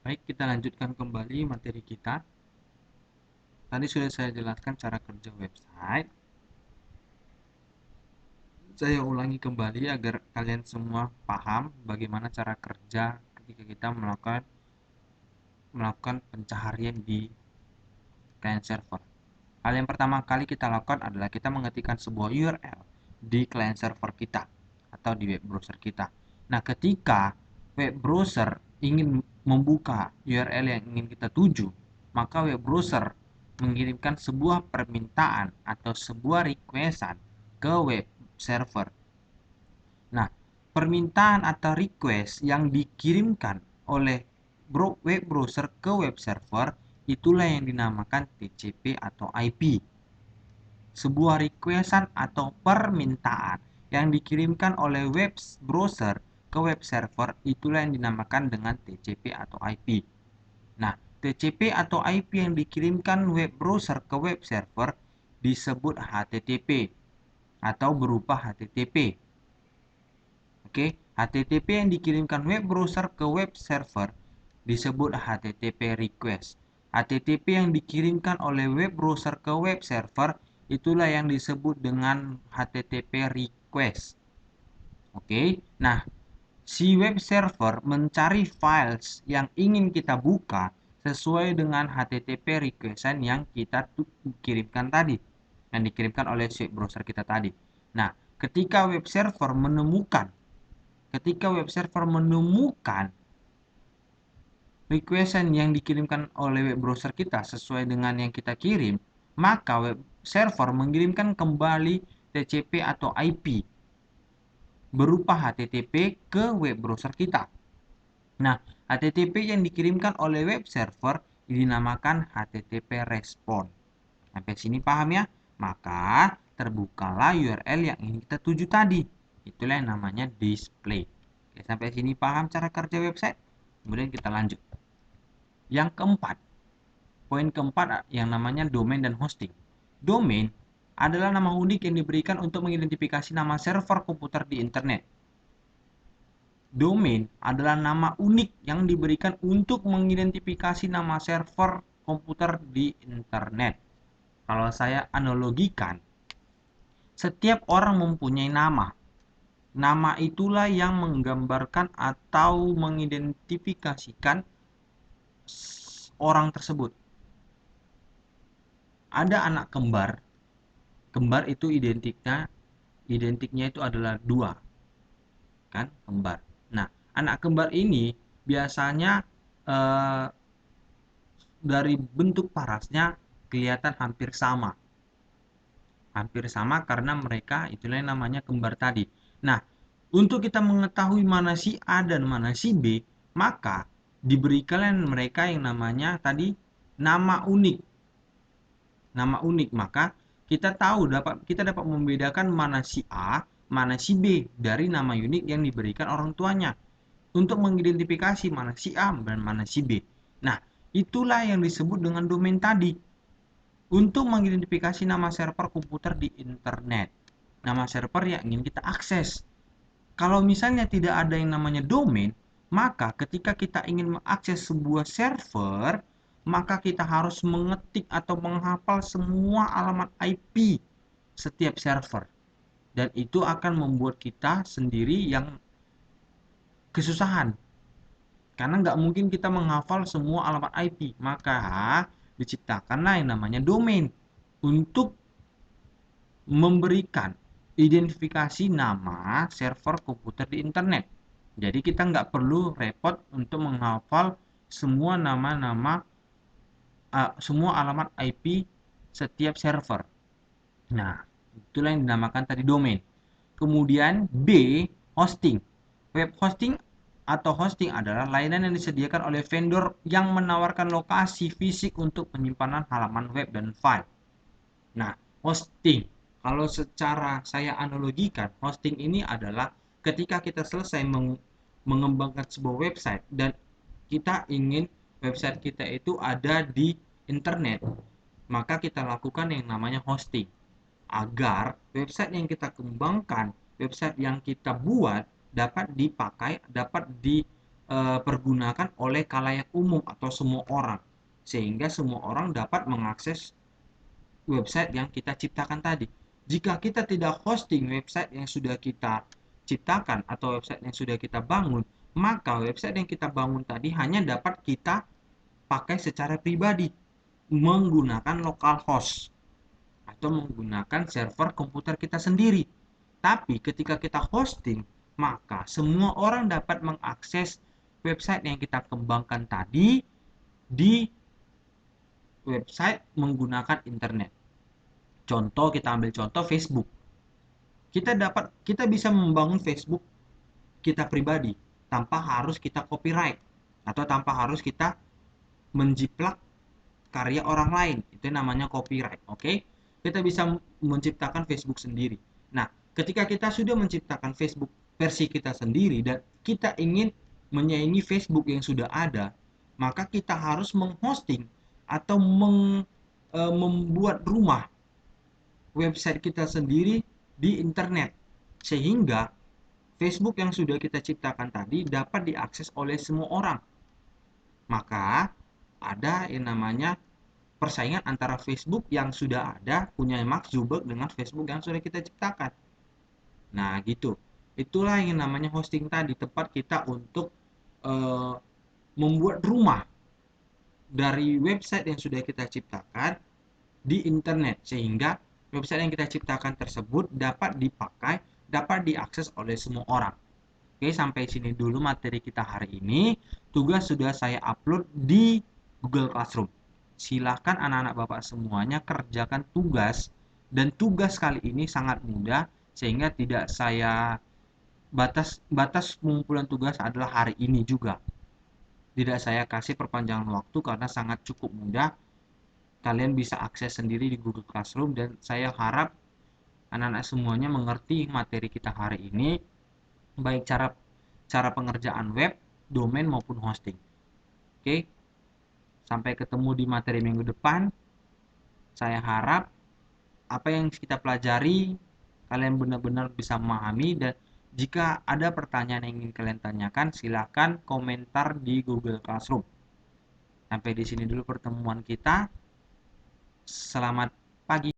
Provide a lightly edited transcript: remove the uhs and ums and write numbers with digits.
Baik, kita lanjutkan kembali materi kita. Tadi sudah saya jelaskan cara kerja website. Saya ulangi kembali agar kalian semua paham bagaimana cara kerja ketika kita melakukan pencaharian di client server. Hal yang pertama kali kita lakukan adalah kita mengetikkan sebuah URL di client server kita atau di web browser kita. Nah, ketika web browser ingin membuka URL yang ingin kita tuju, maka web browser mengirimkan sebuah permintaan atau sebuah requestan ke web server. Nah, permintaan atau request yang dikirimkan oleh web browser ke web server itulah yang dinamakan TCP atau IP. Sebuah requestan atau permintaan yang dikirimkan oleh web browser ke web server itulah yang dinamakan dengan TCP atau IP. Nah, TCP atau IP yang dikirimkan web browser ke web server disebut HTTP atau berupa HTTP. Oke, HTTP yang dikirimkan web browser ke web server disebut HTTP request. HTTP yang dikirimkan oleh web browser ke web server itulah yang disebut dengan HTTP request. Oke, nah si web server mencari files yang ingin kita buka sesuai dengan HTTP requestan yang kita kirimkan tadi, yang dikirimkan oleh si browser kita tadi. Nah, ketika web server menemukan requestan yang dikirimkan oleh web browser kita sesuai dengan yang kita kirim, maka web server mengirimkan kembali TCP atau IP berupa HTTP ke web browser kita. Nah, HTTP yang dikirimkan oleh web server dinamakan HTTP respon. Sampai sini paham ya? Maka terbukalah URL yang ingin kita tuju tadi. Itulah yang namanya display. Oke, sampai sini paham cara kerja website? Kemudian kita lanjut. Yang keempat, poin keempat yang namanya domain dan hosting. Domain adalah nama unik yang diberikan untuk mengidentifikasi nama server komputer di internet. Domain adalah nama unik yang diberikan untuk mengidentifikasi nama server komputer di internet. Kalau saya analogikan, setiap orang mempunyai nama. Nama itulah yang menggambarkan atau mengidentifikasikan orang tersebut. Ada anak kembar. Kembar itu identiknya itu adalah dua, kan? Kembar. Nah, anak kembar ini biasanya eh, dari bentuk parasnya kelihatan hampir sama. Hampir sama karena mereka itulah yang namanya kembar tadi. Nah, untuk kita mengetahui mana si A dan mana si B, maka diberikan mereka yang namanya tadi nama unik. Nama unik, maka kita dapat membedakan mana si A, mana si B dari nama unik yang diberikan orang tuanya untuk mengidentifikasi mana si A dan mana si B. Nah, itulah yang disebut dengan domain tadi untuk mengidentifikasi nama server komputer di internet. Nama server yang ingin kita akses. Kalau misalnya tidak ada yang namanya domain, maka ketika kita ingin mengakses sebuah server, maka kita harus mengetik atau menghafal semua alamat IP setiap server. Dan itu akan membuat kita sendiri yang kesusahan. Karena nggak mungkin kita menghafal semua alamat IP. Maka diciptakanlah yang namanya domain untuk memberikan identifikasi nama server komputer di internet. Jadi kita nggak perlu repot untuk menghafal semua nama-nama, semua alamat IP setiap server. Nah, itulah yang dinamakan tadi domain. Kemudian B, hosting. Web hosting atau hosting adalah layanan yang disediakan oleh vendor yang menawarkan lokasi fisik untuk penyimpanan halaman web dan file. Nah, hosting. Kalau secara saya analogikan, hosting ini adalah ketika kita selesai mengembangkan sebuah website dan kita ingin website kita itu ada di internet, maka kita lakukan yang namanya hosting agar website yang kita kembangkan, website yang kita buat dapat dipakai, dapat dipergunakan oleh khalayak umum atau semua orang, sehingga semua orang dapat mengakses website yang kita ciptakan tadi. Jika kita tidak hosting website yang sudah kita ciptakan atau website yang sudah kita bangun, maka website yang kita bangun tadi hanya dapat kita pakai secara pribadi menggunakan localhost atau menggunakan server komputer kita sendiri. Tapi ketika kita hosting, maka semua orang dapat mengakses website yang kita kembangkan tadi di website menggunakan internet. Contoh, kita ambil contoh Facebook. Kita bisa membangun Facebook kita pribadi tanpa harus kita copyright atau tanpa harus kita menjiplak karya orang lain. Itu namanya copyright, oke? Kita bisa menciptakan Facebook sendiri. Nah, ketika kita sudah menciptakan Facebook versi kita sendiri dan kita ingin menyaingi Facebook yang sudah ada, maka kita harus menghosting atau membuat rumah website kita sendiri di internet, sehingga Facebook yang sudah kita ciptakan tadi dapat diakses oleh semua orang. Maka ada yang namanya persaingan antara Facebook yang sudah ada punya Mark Zuckerberg dengan Facebook yang sudah kita ciptakan. Nah, gitu. Itulah yang namanya hosting tadi, tempat kita untuk membuat rumah dari website yang sudah kita ciptakan di internet, sehingga website yang kita ciptakan tersebut dapat dipakai, dapat diakses oleh semua orang. Oke, sampai sini dulu materi kita hari ini. Tugas sudah saya upload di Google Classroom. Silahkan anak-anak Bapak semuanya kerjakan tugas, dan tugas kali ini sangat mudah sehingga tidak saya batas pengumpulan tugas adalah hari ini juga. Tidak saya kasih perpanjangan waktu karena sangat cukup mudah. Kalian bisa akses sendiri di Google Classroom dan saya harap anak-anak semuanya mengerti materi kita hari ini, baik cara pengerjaan web, domain maupun hosting. Oke, sampai ketemu di materi minggu depan. Saya harap apa yang kita pelajari kalian benar-benar bisa memahami, dan jika ada pertanyaan yang ingin kalian tanyakan, silahkan komentar di Google Classroom. Sampai di sini dulu pertemuan kita. Selamat pagi.